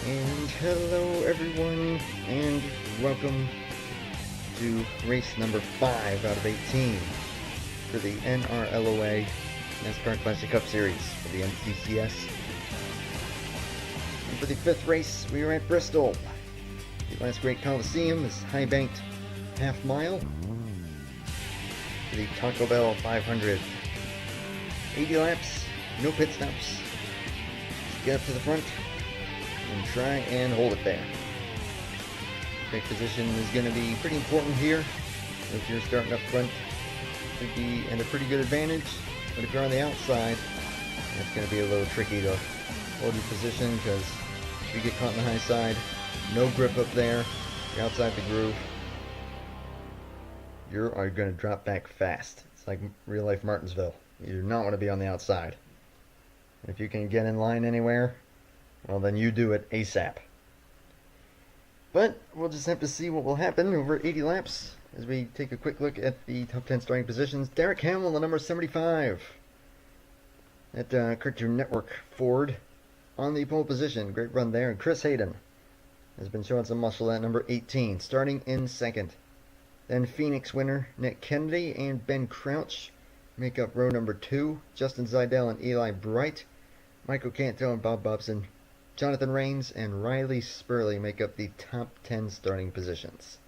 And hello everyone, and welcome to race number 5 out of 18 for the NRLOA NASCAR Classic Cup Series for the NCCS. And for the 5th race, we are at Bristol. The last great Colosseum is high-banked half mile for the Taco Bell 500. 80 laps, no pit stops. Just get up to the front and try and hold it there. Brake position is going to be pretty important here. If you're starting up front, should be at a pretty good advantage, but if you're on the outside, it's going to be a little tricky to hold your position, because if you get caught on the high side, no grip up there, you're outside the groove, you are going to drop back fast. It's like real life Martinsville. You do not want to be on the outside. If you can get in line anywhere, well, then you do it ASAP. But we'll just have to see what will happen over 80 laps as we take a quick look at the top 10 starting positions. Derek Hamill, the number 75 at Cartoon Network Ford on the pole position. Great run there. And Chris Hayden has been showing some muscle at number 18, starting in second. Then Phoenix winner Nick Kennedy and Ben Crouch make up row number 2. Justin Seidel and Eli Bright, Michael Canto and Bob Bobson, Jonathan Rains and Riley Spurley make up the top 10 starting positions.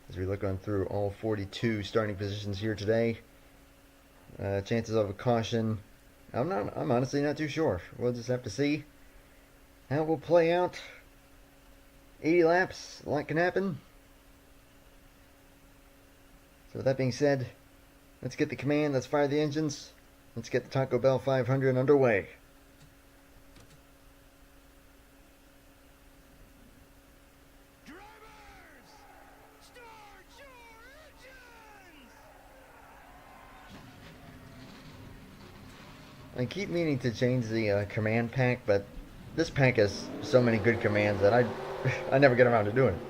As we look on through all 42 starting positions here today, chances of a caution, I'm honestly not too sure. We'll just have to see how it will play out. 80 laps, a lot can happen. So with that being said, let's get the command, let's fire the engines, let's get the Taco Bell 500 underway. I keep meaning to change the command pack, but this pack has so many good commands that I never get around to doing it.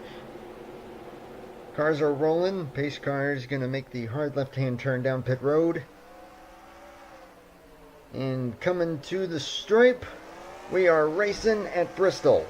Cars are rolling. Pace car is going to make the hard left-hand turn down pit road. And coming to the stripe, we are racing at Bristol.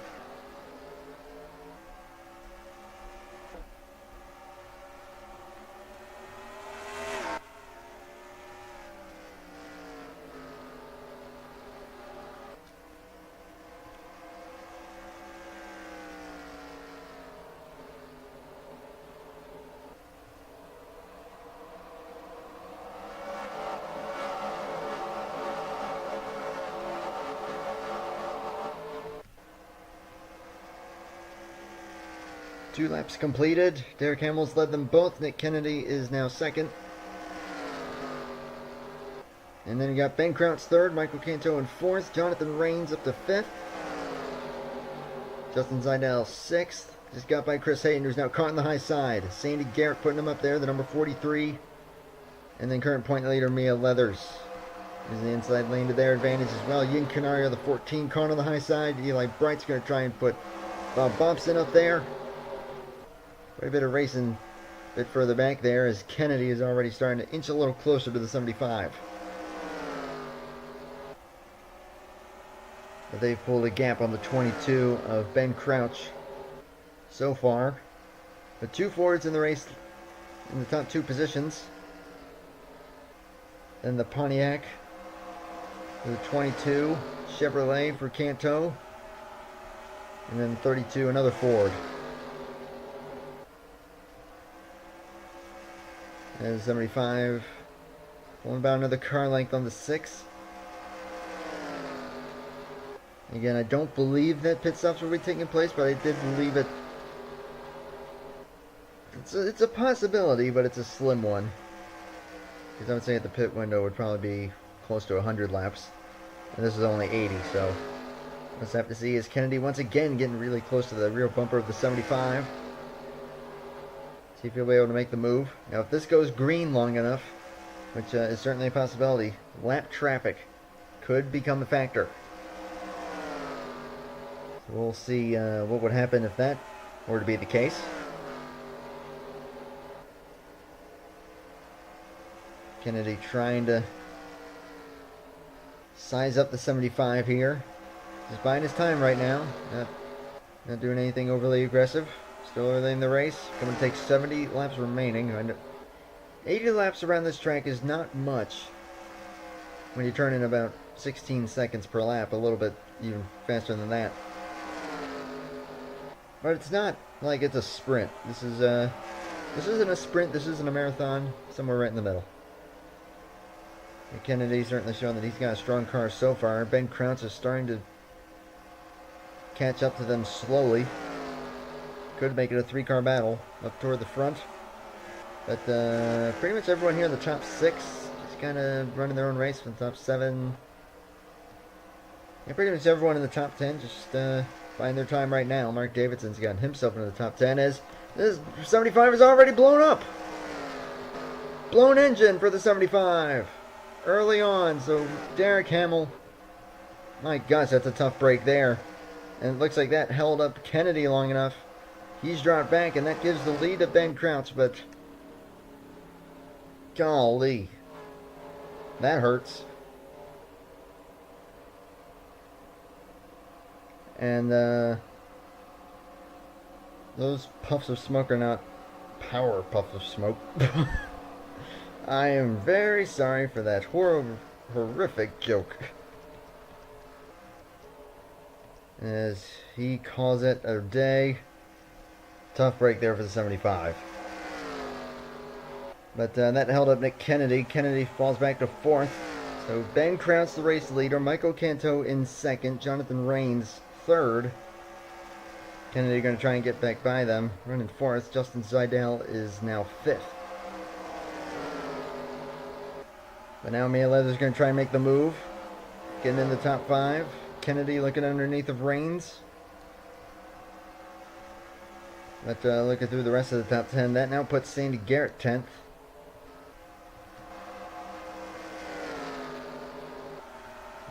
Two laps completed. Derek Hamill's led them both. Nick Kennedy is now second. And then you got Ben Crouch third, Michael Canto in fourth, Jonathan Rains up to fifth. Justin Seidel sixth. Just got by Chris Hayden, who's now caught on the high side. Sandy Garrett putting him up there, the number 43. And then current point leader Mia Leathers is in the inside lane to their advantage as well. Yin Canario, the 14, caught on the high side. Eli Bright's going to try and put Bob Bobson up there. Quite a bit of racing a bit further back there, as Kennedy is already starting to inch a little closer to the 75. But they've pulled a gap on the 22 of Ben Crouch so far. The two Fords in the race in the top 2 positions. Then the Pontiac, the 22 Chevrolet for Canto. And then 32, another Ford. And 75, pulling about another car length on the 6. Again, I don't believe that pit stops will be taking place, but I did believe it. It's a possibility, but it's a slim one. Because I would say at the pit window would probably be close to 100 laps. And this is only 80, so let's have to see. Is Kennedy once again getting really close to the rear bumper of the 75? See if he'll be able to make the move. Now, if this goes green long enough, which is certainly a possibility, lap traffic could become a factor. So we'll see what would happen if that were to be the case. Kennedy trying to size up the 75 here. Just buying his time right now. Not doing anything overly aggressive. Still early in the race. Going to take 70 laps remaining. 80 laps around this track is not much when you turn in about 16 seconds per lap. A little bit even faster than that. But it's not like it's a sprint. This isn't a sprint. This isn't a marathon. Somewhere right in the middle. Kennedy's certainly showing that he's got a strong car so far. Ben Kraus is starting to catch up to them slowly. Could make it a three-car battle up toward the front. But pretty much everyone here in the top 6 is kind of running their own race from the top 7. Yeah, pretty much everyone in the top 10 just finding their time right now. Mark Davidson's gotten himself into the top 10 as this 75 is already blown up. Blown engine for the 75 early on. So Derek Hamill, my gosh, that's a tough break there. And it looks like that held up Kennedy long enough. He's dropped back, and that gives the lead to Ben Kraus, but golly, that hurts. And those puffs of smoke are not power puffs of smoke. I am very sorry for that horrific joke. As he calls it a day. Tough break there for the 75. But that held up Nick Kennedy. Kennedy falls back to 4th. So Ben Kraus, the race leader. Michael Canto in 2nd. Jonathan Rains 3rd. Kennedy going to try and get back by them. Running 4th. Justin Seidel is now 5th. But now Mia Leather's going to try and make the move. Getting in the top 5. Kennedy looking underneath of Rains. But looking through the rest of the top 10, that now puts Sandy Garrett 10th.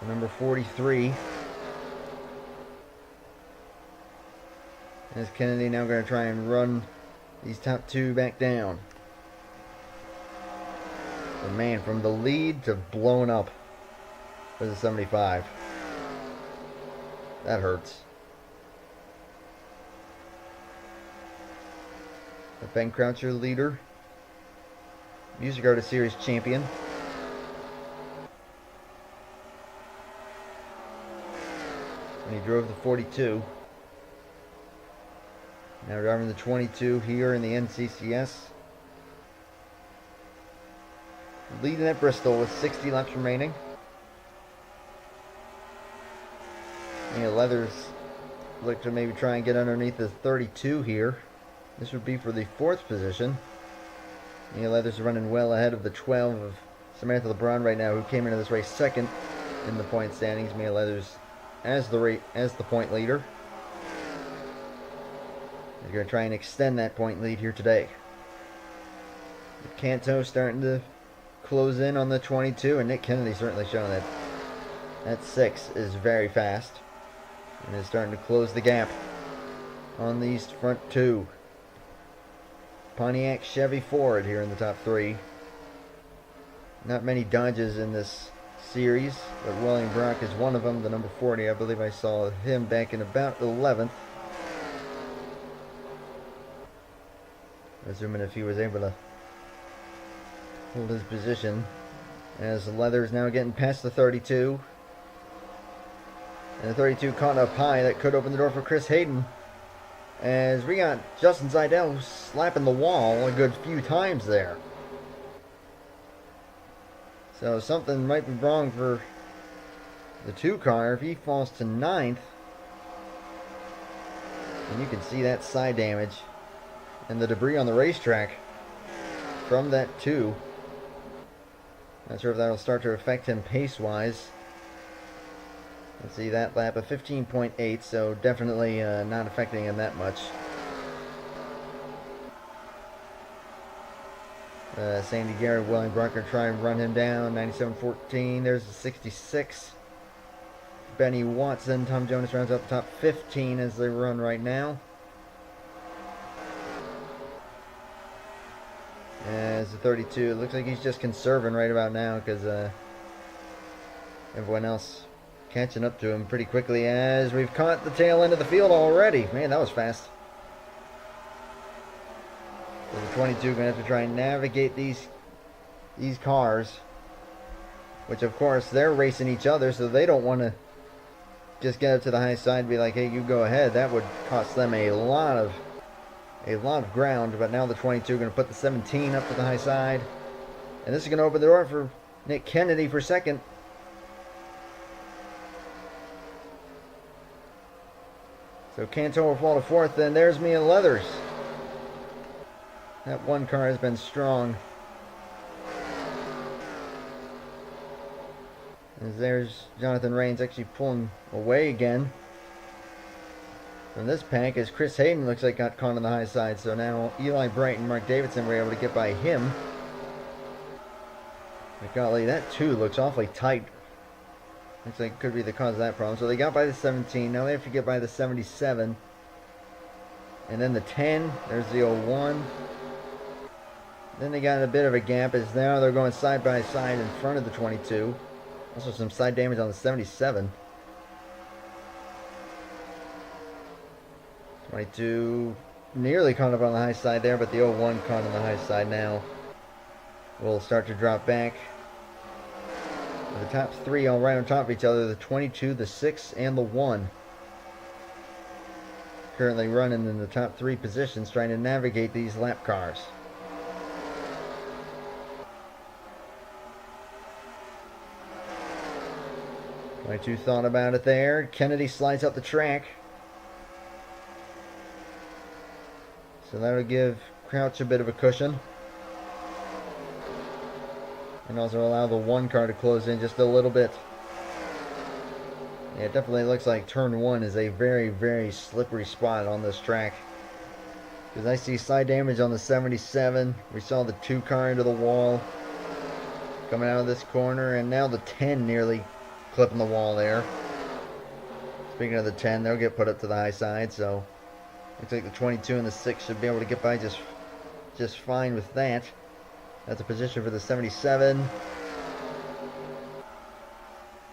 Number 43. As Kennedy now going to try and run these top 2 back down. But man, from the lead to blowing up for the 75. That hurts. Ben Kraus, your leader. Music Artist Series champion. And he drove the 42. Now driving the 22 here in the NCCS. Leading at Bristol with 60 laps remaining. And Leathers look to maybe try and get underneath the 32 here. This would be for the 4th position. Mia Leathers running well ahead of the 12 of Samantha LeBron right now, who came into this race 2nd in the point standings. Mia Leathers as the point leader. They're going to try and extend that point lead here today. Canto starting to close in on the 22, and Nick Kennedy certainly showing that that 6 is very fast and is starting to close the gap on these front 2. Pontiac, Chevy, Ford here in the top 3. Not many Dodges in this series, but William Brock is one of them, the number 40. I believe I saw him back in about 11th. Assuming if he was able to hold his position. As the Leather is now getting past the 32. And the 32 caught up high. That could open the door for Chris Hayden. As we got Justin Seidel slapping the wall a good few times there. So something might be wrong for the 2 car if he falls to 9th. And you can see that side damage and the debris on the racetrack from that 2. Not sure if that'll start to affect him pace-wise. Let's see, that lap of 15.8, so definitely not affecting him that much. Sandy Garrett, William Brucker try and run him down. 97.14. There's the 66. Benny Watson, Tom Jonas rounds out the top 15 as they run right now. As the 32, it looks like he's just conserving right about now because everyone else catching up to him pretty quickly as we've caught the tail end of the field already. Man, that was fast. So the 22 going to have to try and navigate these cars, which of course they're racing each other, so they don't want to just get up to the high side and be like, hey, you go ahead. That would cost them a lot of ground. But now the 22 going to put the 17 up to the high side, and this is going to open the door for Nick Kennedy for second. So Canto will fall to fourth, and there's Mia Leathers. That one car has been strong. As there's Jonathan Rains actually pulling away again from this pack, as Chris Hayden looks like got caught on the high side. So now Eli Bright and Mark Davidson were able to get by him. But golly, that 2 looks awfully tight. Looks like it could be the cause of that problem. So they got by the 17. Now they have to get by the 77. And then the 10. There's the 01. Then they got a bit of a gap as now they're going side by side in front of the 22. Also some side damage on the 77. 22 nearly caught up on the high side there, but the 01 caught on the high side now. Will start to drop back. The top 3 all right on top of each other. The 22, the 6, and the 1. Currently running in the top 3 positions, trying to navigate these lap cars. Twenty-two thought about it there. Kennedy slides up the track. So that'll give Crouch a bit of a cushion. And also allow the 1 car to close in just a little bit. Yeah, it definitely looks like turn 1 is a very, very slippery spot on this track. Because I see side damage on the 77. We saw the 2 car into the wall coming out of this corner. And now the 10 nearly clipping the wall there. Speaking of the 10, they'll get put up to the high side. So looks like the 22 and the 6 should be able to get by just fine with that. That's a position for the 77.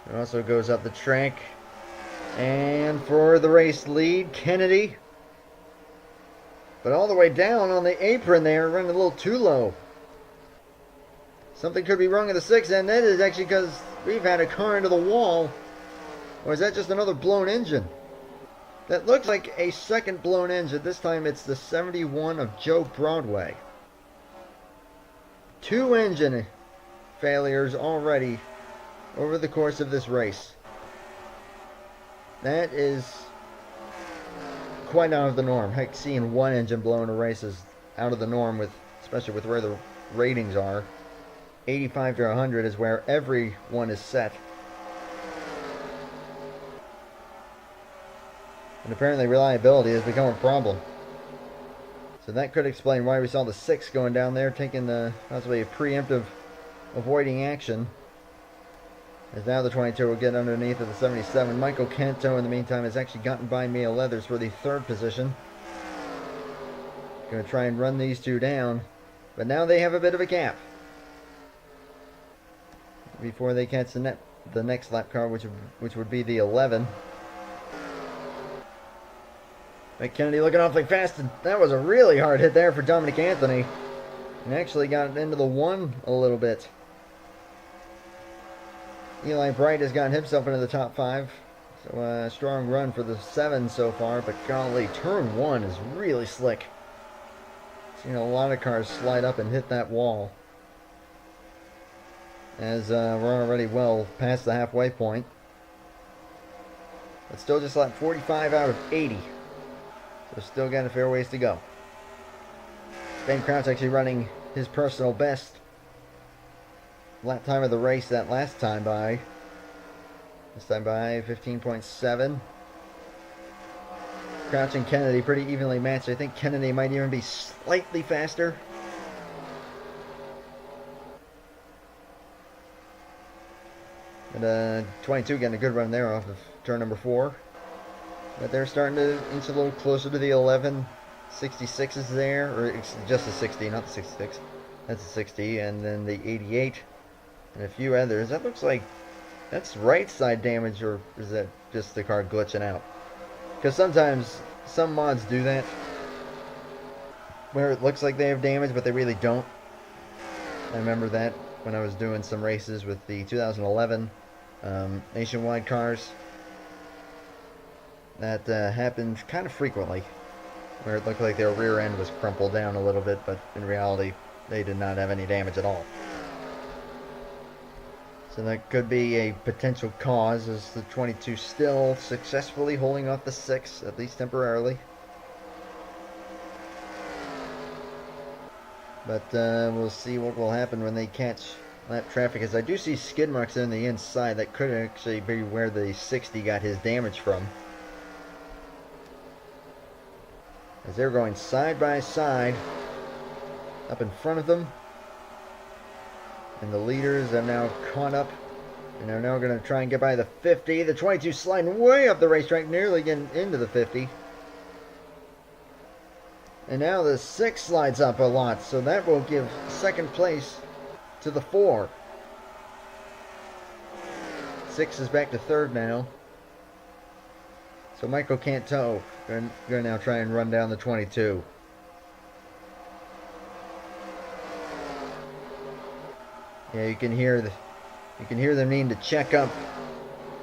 It also goes up the track. And for the race lead, Kennedy. But all the way down on the apron there, running a little too low. Something could be wrong in the 6, and that is actually because we've had a car into the wall. Or is that just another blown engine? That looks like a second blown engine. This time it's the 71 of Joe Broadway. 2 engine failures already over the course of this race. That is quite out of the norm. Heck, seeing 1 engine blow in a race is out of the norm, especially with where the ratings are. 85 to 100 is where everyone is set. And apparently reliability has become a problem. So that could explain why we saw the 6 going down there, taking possibly a preemptive avoiding action. As now the 22 will get underneath of the 77. Michael Canto, in the meantime, has actually gotten by Mia Leathers for the 3rd position. Going to try and run these 2 down. But now they have a bit of a gap before they catch the next lap car, which would be the 11. Mike Kennedy looking awfully fast. That was a really hard hit there for Dominic Anthony. And actually got into the 1 a little bit. Eli Bright has gotten himself into the top 5. So a strong run for the 7 so far. But golly, turn 1 is really slick. Seen a lot of cars slide up and hit that wall. As we're already well past the halfway point. But still just like 45 out of 80. So still got a fair ways to go. Ben Crouch actually running his personal best lap time of the race that last time by. This time by 15.7. Crouch and Kennedy pretty evenly matched. I think Kennedy might even be slightly faster. And 22 getting a good run there off of turn number 4. But they're starting to inch a little closer to the 11. 66 is there, or it's just the 60, not the 66. That's the 60, and then the 88, and a few others. That looks like That's right side damage, or is that just the car glitching out? Because sometimes some mods do that, where it looks like they have damage, but they really don't. I remember that when I was doing some races with the 2011 nationwide cars. That happened kind of frequently, where it looked like their rear end was crumpled down a little bit, but in reality, they did not have any damage at all. So that could be a potential cause, as the 22 still successfully holding off the 6, at least temporarily. But we'll see what will happen when they catch that traffic, as I do see skid marks on the inside. That could actually be where the 60 got his damage from, as they're going side by side up in front of them. And the leaders have now caught up, and they're now going to try and get by the 50. The 22 sliding way up the racetrack, nearly getting into the 50. And now the 6 slides up a lot, so that will give second place to the 4. 6 is back to third now. So Michael Canto going to now try and run down the 22. Yeah, you can hear them needing to check up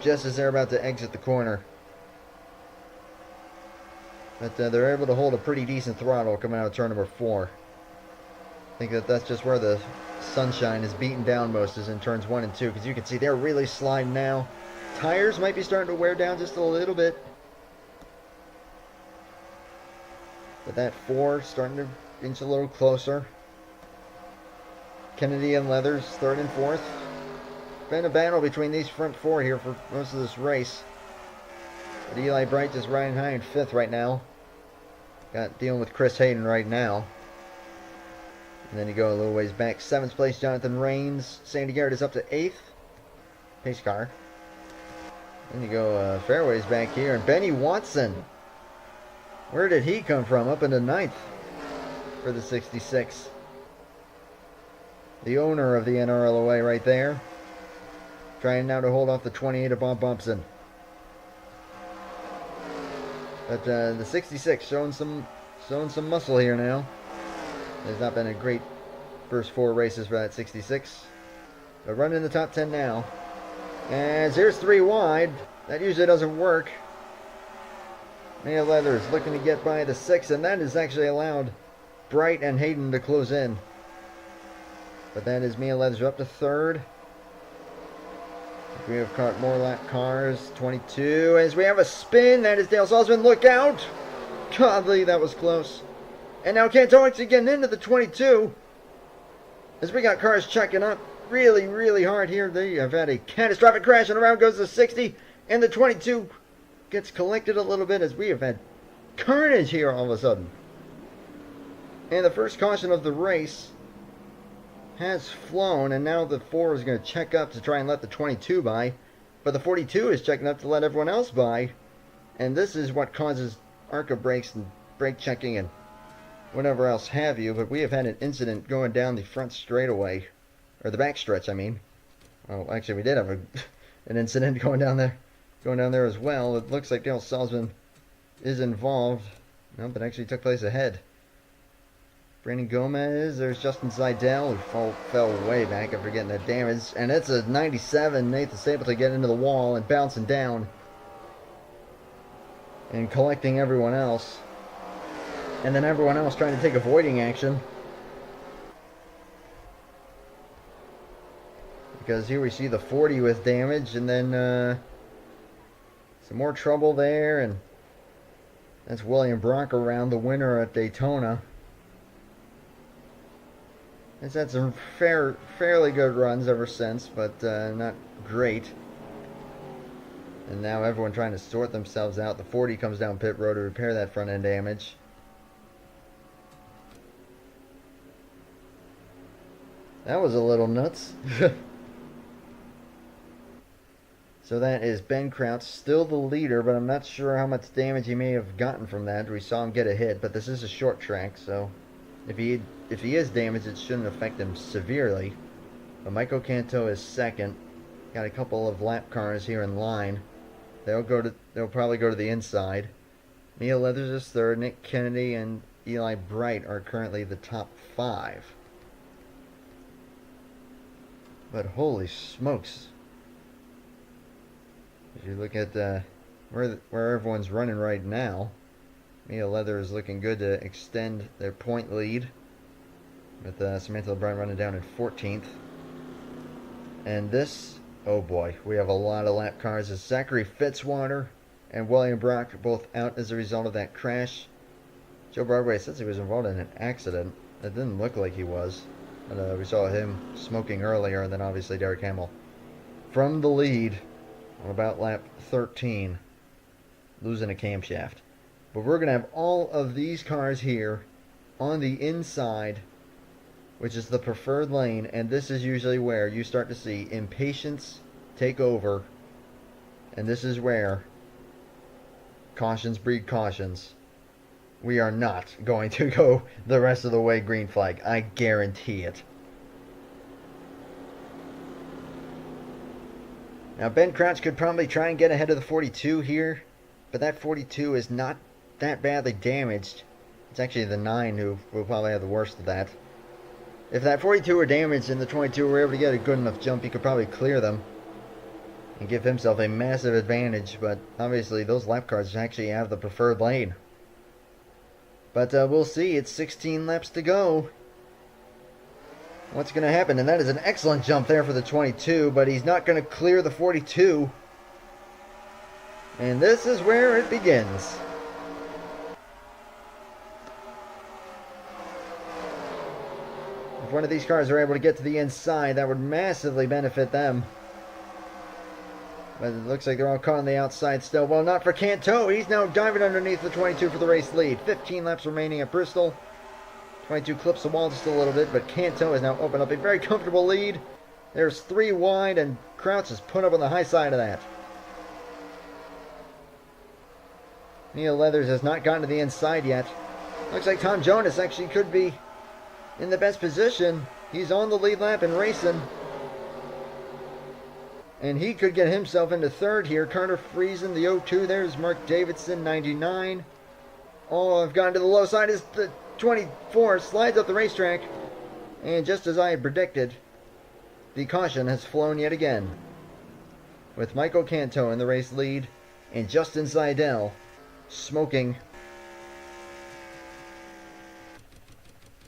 just as they're about to exit the corner. But they're able to hold a pretty decent throttle coming out of turn number 4. I think that's just where the sunshine is beaten down most, is in turns 1 and 2, because you can see they're really sliding now. Tires might be starting to wear down just a little bit. But that 4 starting to inch a little closer. Kennedy and Leathers, 3rd and 4th. Been a battle between these front 4 here for most of this race. But Eli Bright just riding high in 5th right now. Dealing with Chris Hayden right now. And then you go a little ways back. 7th place, Jonathan Rains. Sandy Garrett is up to 8th. Pace car. Then you go fairways back here. And Benny Watson. Where did he come from? Up into 9th for the 66. The owner of the NRLOA right there. Trying now to hold off the 28 of Bob Bobson. But the 66 showing some muscle here now. There's not been a great first 4 races for that 66. But running in the top 10 now. And here's 3 wide. That usually doesn't work. Mia Leathers looking to get by the 6, and that has actually allowed Bright and Hayden to close in. But that is Mia Leathers up to 3rd. We have caught more lap cars. 22. As we have a spin. That is Dale Salzman. Look out. Godly, that was close. And now Canto actually getting into the 22. As we got cars checking up really, really hard here. They have had a catastrophic crash, and around goes the 60. And the 22 gets collected a little bit, as we have had carnage here all of a sudden. And the first caution of the race has flown, and now the 4 is going to check up to try and let the 22 by, but the 42 is checking up to let everyone else by, and this is what causes ARCA brakes and brake checking and whatever else have you. But we have had an incident going down the front straightaway, or the back stretch, I mean. Well, actually, we did have an incident going down there as well. It looks like Dale Salzman is involved. No, but actually took place ahead. Brandon Gomez, there's Justin Seidel, who fell way back after getting that damage. And it's a 97. Nathan's able to get into the wall and bouncing down and collecting everyone else. And then everyone else trying to take avoiding action. Because here we see the 40 with damage, and then some more trouble there. And that's William Brock around, the winner at Daytona. He's had some fairly good runs ever since, but not great. And now everyone trying to sort themselves out. The 40 comes down pit road to repair that front end damage. That was a little nuts. So that is Ben Kraut, still the leader, but I'm not sure how much damage he may have gotten from that. We saw him get a hit, but this is a short track, so if he is damaged, it shouldn't affect him severely. But Michael Canto is second, Got a couple of lap cars here in line. They'll probably go to the inside. Neil Leathers is third. Nick Kennedy and Eli Bright are currently the top 5. But holy smokes. If you look at where everyone's running right now, Mia Leather is looking good to extend their point lead, with Samantha LeBrun running down in 14th. And this, oh boy, we have a lot of lap cars. As Zachary Fitzwater and William Brock both out as a result of that crash. Joe Broadway says he was involved in an accident. It didn't look like he was. But we saw him smoking earlier, and then obviously Derek Hamill from the lead on about lap 13, losing a camshaft. But we're going to have all of these cars here on the inside, which is the preferred lane, and this is usually where you start to see impatience take over, and this is where cautions breed cautions. We are not going to go the rest of the way green flag. I guarantee it. Now, Ben Crouch could probably try and get ahead of the 42 here, but that 42 is not that badly damaged. It's actually the 9 who will probably have the worst of that. If that 42 were damaged and the 22 were able to get a good enough jump, he could probably clear them and give himself a massive advantage, but obviously those lap cars actually have the preferred lane. But we'll see. It's 16 laps to go. What's going to happen? And that is an excellent jump there for the 22, but he's not going to clear the 42. And this is where it begins. If one of these cars are able to get to the inside, that would massively benefit them. But it looks like they're all caught on the outside still. Well, not for Canto. He's now diving underneath the 22 for the race lead. 15 laps remaining at Bristol. 22 clips the wall just a little bit, but Canto has now opened up a very comfortable lead. There's 3 wide, and Crouch is put up on the high side of that. Neil Leathers has not gotten to the inside yet. Looks like Tom Jonas actually could be in the best position. He's on the lead lap and racing. And he could get himself into third here. Carter Friesen, the 02. There's Mark Davidson, 99. All I've gotten to the low side is the 24. Slides up the racetrack. And just as I had predicted, the caution has flown yet again, with Michael Canto in the race lead and Justin Seidel smoking.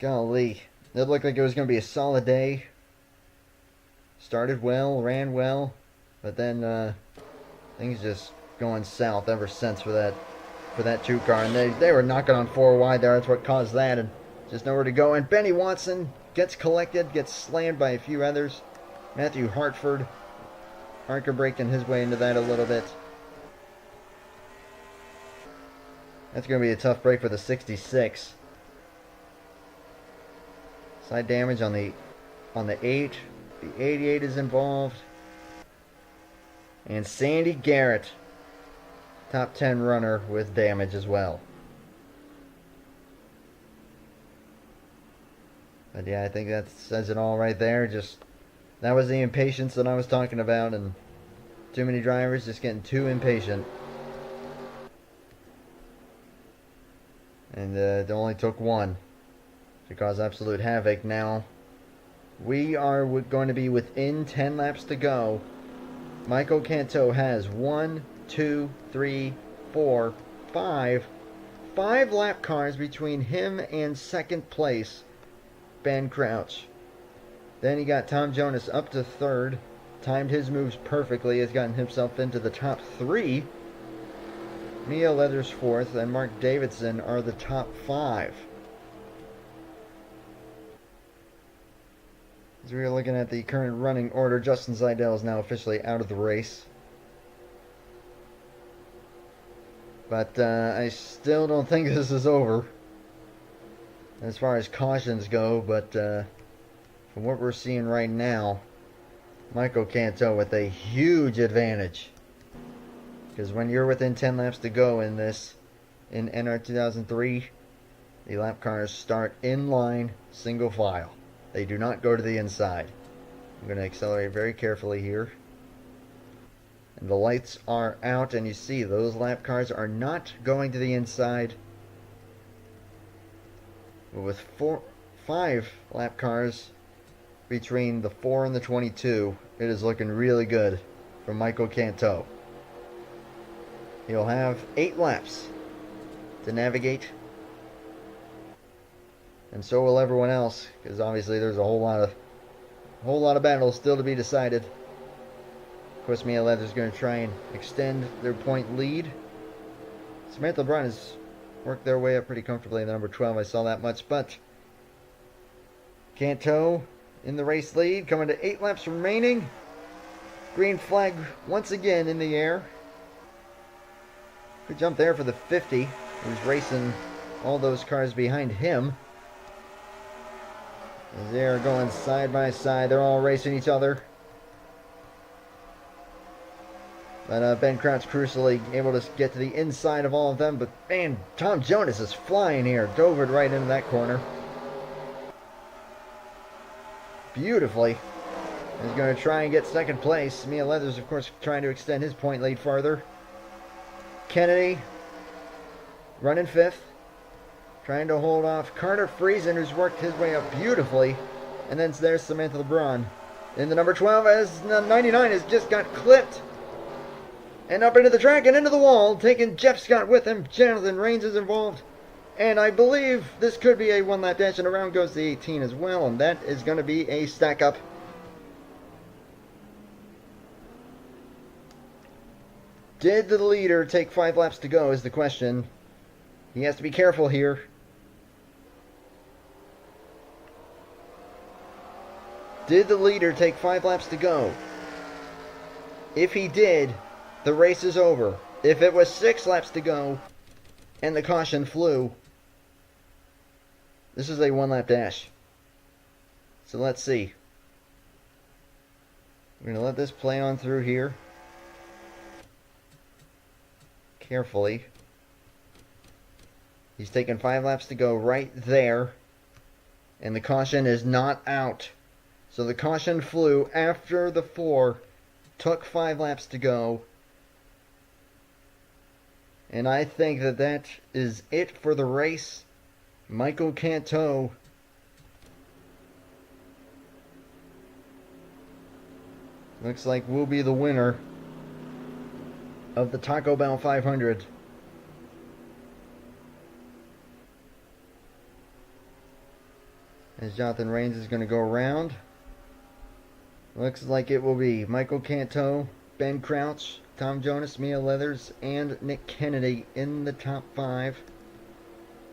Golly. It looked like it was going to be a solid day. Started well, ran well, but then things just going south ever since for that 2 car, and they were knocking on 4 wide there. That's what caused that, and just nowhere to go. And Benny Watson gets collected, gets slammed by a few others. Matthew Hartford, Harker breaking his way into that a little bit. That's going to be a tough break for the 66. Side damage on the 8. The 88 is involved. And Sandy Garrett, top 10 runner with damage as well. But yeah, I think that says it all right there. Just, that was the impatience that I was talking about, and too many drivers just getting too impatient. And it only took one to cause absolute havoc. Now, we are going to be within 10 laps to go. Michael Canto has 1, 2, 3, 4, 5 lap cars between him and second place, Ben Crouch. Then he got Tom Jonas up to third, timed his moves perfectly, has gotten himself into the top 3. Mia Leathers fourth, and Mark Davidson are the top 5. As we are looking at the current running order, Justin Seidel is now officially out of the race. But I still don't think this is over as far as cautions go. But from what we're seeing right now, Michael Canto with a huge advantage. Because when you're within 10 laps to go in this, in NR 2003, the lap cars start in line, single file. They do not go to the inside. I'm going to accelerate very carefully here. And the lights are out, and you see those lap cars are not going to the inside. But with 5 lap cars between the 4 and the 22, it is looking really good for Michael Canto. He'll have 8 laps to navigate, and so will everyone else, because obviously there's a whole lot of battles still to be decided. Of course, Mia Leather's going to try and extend their point lead. Samantha Brown has worked their way up pretty comfortably in the number 12. I saw that much, but Canto in the race lead, coming to 8 laps remaining. Green flag once again in the air. Good jump there for the 50, who's racing all those cars behind him. As they're going side by side, they're all racing each other. But Ben Crouch crucially able to get to the inside of all of them. But man, Tom Jonas is flying here. Dove it right into that corner. Beautifully. He's going to try and get second place. Mia Leathers, of course, trying to extend his point lead farther. Kennedy running 5th. Trying to hold off Carter Friesen, who's worked his way up beautifully. And then there's Samantha LeBron in the number 12 as 99 has just got clipped. And up into the track and into the wall, taking Jeff Scott with him. Jonathan Rains is involved. And I believe this could be a 1-lap dash, and around goes the 18 as well. And that is going to be a stack up. Did the leader take 5 laps to go is the question. He has to be careful here. Did the leader take 5 laps to go? If he did, the race is over. If it was 6 laps to go and the caution flew, this is a 1-lap dash. So let's see. We're going to let this play on through here. Carefully. He's taken 5 laps to go right there. And the caution is not out. So the caution flew after the 4 took 5 laps to go. And I think that is it for the race. Michael Canto looks like will be the winner of the Taco Bell 500. As Jonathan Rains is going to go around. Looks like it will be Michael Canto, Ben Crouch, Tom Jonas, Mia Leathers, and Nick Kennedy in the top 5.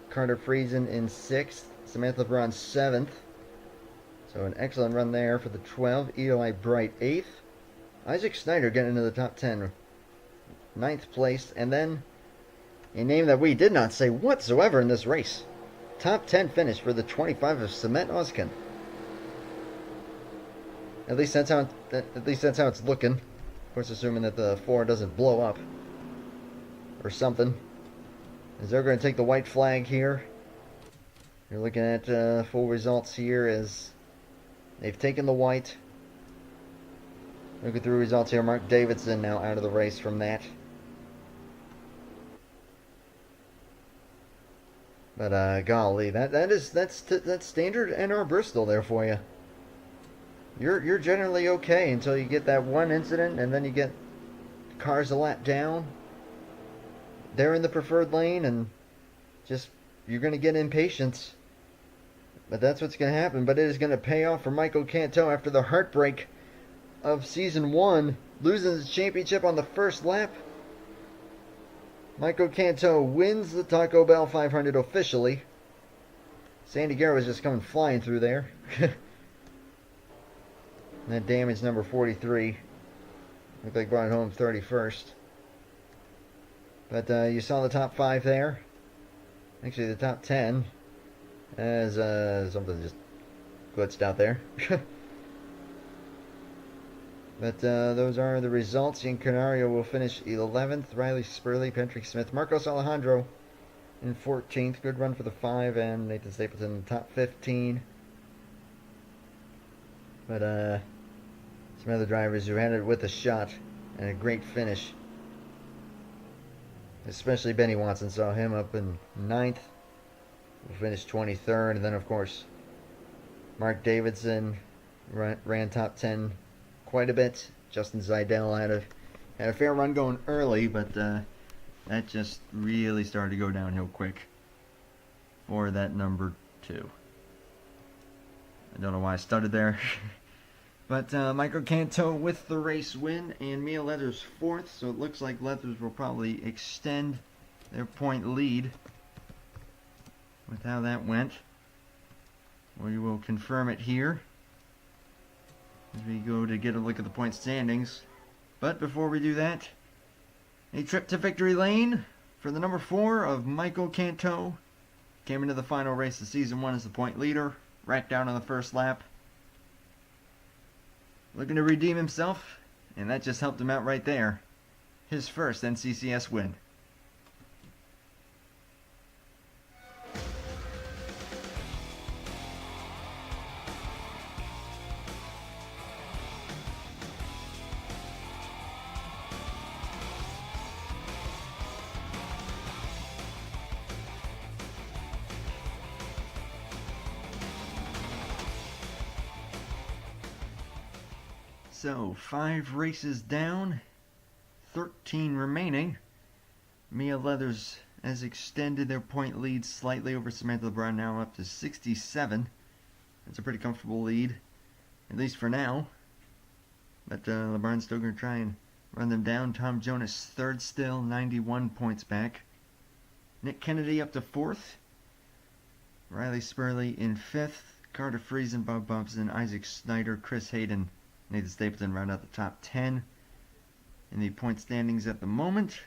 Carter Friesen in 6th. Samantha Braun 7th. So an excellent run there for the 12. Eli Bright 8th. Isaac Snyder getting into the top 10. 9th place. And then a name that we did not say whatsoever in this race. Top 10 finish for the 25 of Cement Oskin. At least that's how it's looking. Of course, assuming that the 4 doesn't blow up or something. As they're going to take the white flag here. You're looking at full results here as they've taken the white. Looking through results here. Mark Davidson now out of the race from that. But golly, that's standard NR Bristol there for you. You're generally okay until you get that one incident, and then you get cars a lap down. They're in the preferred lane, and just you're going to get impatience. But that's what's going to happen. But it is going to pay off for Michael Canto after the heartbreak of Season 1, losing his championship on the first lap. Michael Canto wins the Taco Bell 500 officially. Sandy Garrett was just coming flying through there. That damage number 43. Looked like brought it home 31st. But you saw the top 5 there. Actually, the top 10. As something just glitched out there. But those are the results. Ian Canario will finish 11th. Riley Spurley, Patrick Smith, Marcos Alejandro in 14th. Good run for the 5. And Nathan Stapleton in the top 15. But some other drivers who had it with a shot and a great finish. Especially Benny Watson, saw him up in ninth. We finished 23rd, and then of course Mark Davidson ran top 10 quite a bit. Justin Zeidel had a fair run going early, but that just really started to go downhill quick for that number 2. I don't know why I stuttered there. But Michael Canto with the race win, and Mia Leathers 4th, so it looks like Leathers will probably extend their point lead with how that went. We will confirm it here as we go to get a look at the point standings. But before we do that, a trip to victory lane for the number 4 of Michael Canto. Came into the final race of season 1 as the point leader, racked down on the first lap. Looking to redeem himself, and that just helped him out right there. His first NCCS win. So, 5 races down, 13 remaining. Mia Leathers has extended their point lead slightly over Samantha LeBron, now up to 67. That's a pretty comfortable lead, at least for now. But LeBron's still going to try and run them down. Tom Jonas 3rd still, 91 points back. Nick Kennedy up to 4th. Riley Spurley in 5th. Carter Friesen, Bob Bobson, Isaac Snyder, Chris Hayden, Nathan Stapleton round out the top 10 in the point standings at the moment.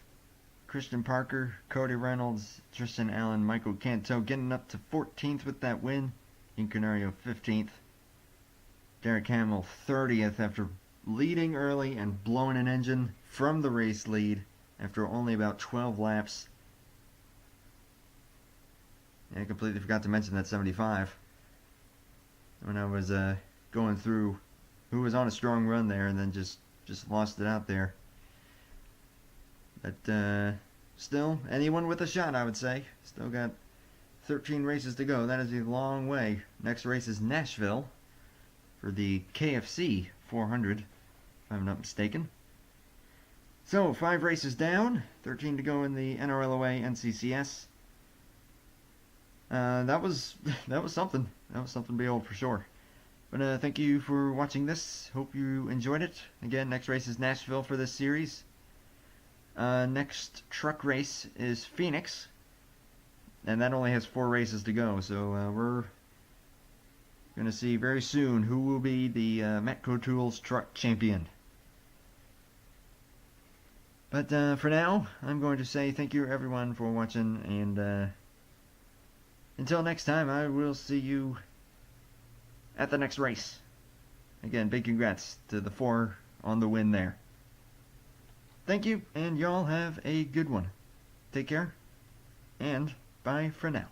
Christian Parker, Cody Reynolds, Tristan Allen, Michael Canto getting up to 14th with that win. Ian Canario 15th. Derek Hamill 30th after leading early and blowing an engine from the race lead after only about 12 laps. And I completely forgot to mention that 75 when I was going through who was on a strong run there and then just lost it out there. But still, anyone with a shot, I would say. Still got 13 races to go. That is a long way. Next race is Nashville for the KFC 400, if I'm not mistaken. So, 5 races down, 13 to go in the NRLOA NCCS. That was something. That was something to behold for sure. But thank you for watching this. Hope you enjoyed it. Again, next race is Nashville for this series. Next truck race is Phoenix. And that only has 4 races to go. So we're going to see very soon who will be the Matco Tools truck champion. But for now, I'm going to say thank you everyone for watching. And until next time, I will see you at the next race. Again, big congrats to the 4 on the win there. Thank you, and y'all have a good one. Take care, and bye for now.